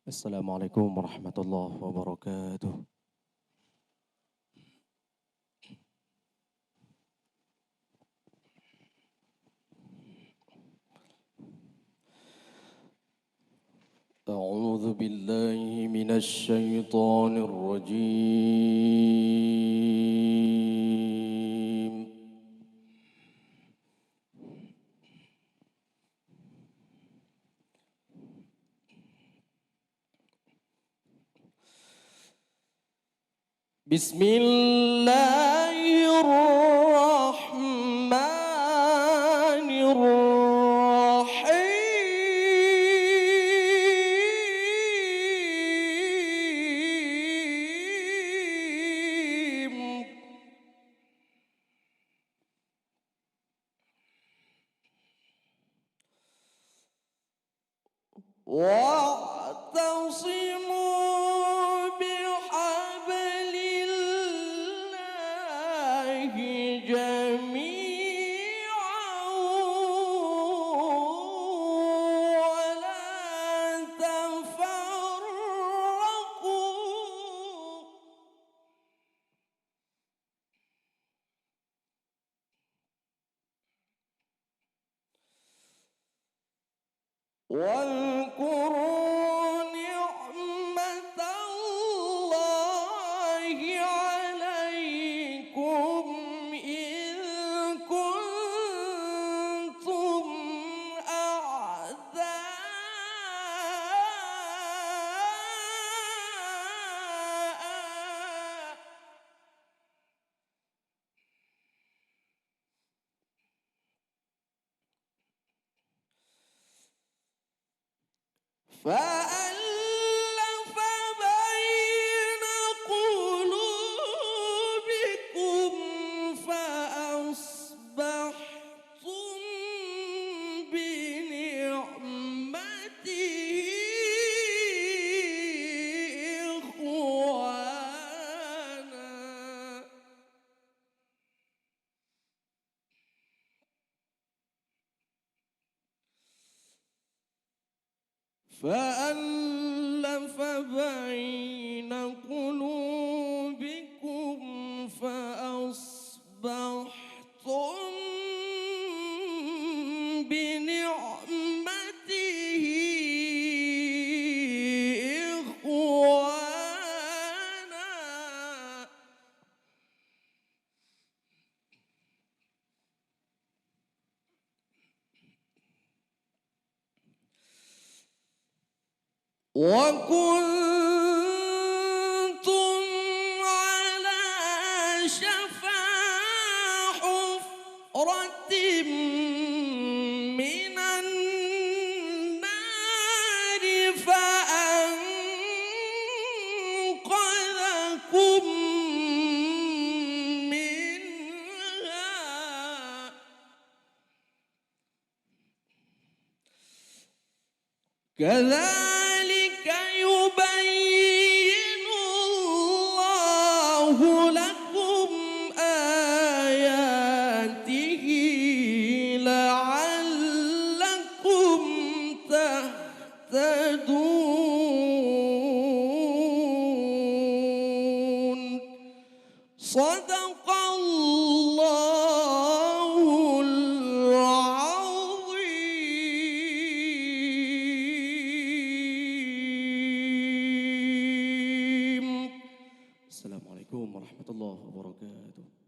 Assalamualaikum warahmatullahi wabarakatuh. أعوذ بالله من الشيطان الرجيم. بسم الله الرحمن الرحيم. واعتصموا بحبل الله جميعا ولا تفرقوا. واذكروا نعمة الله عليكم إذ كنتم أعداء فألف بين قلوبكم فأصبحتم بنعمته إخوانا. فألف بين قلوبكم فأصبحتم بنعمته إخوانا. وكنتم على شفا حفرة من النار فأنقذكم منها. كذلك يبين الله لكم آياته لعلكم تهتدون. صدق الله العظيم. Assalamualaikum warahmatullahi wabarakatuh.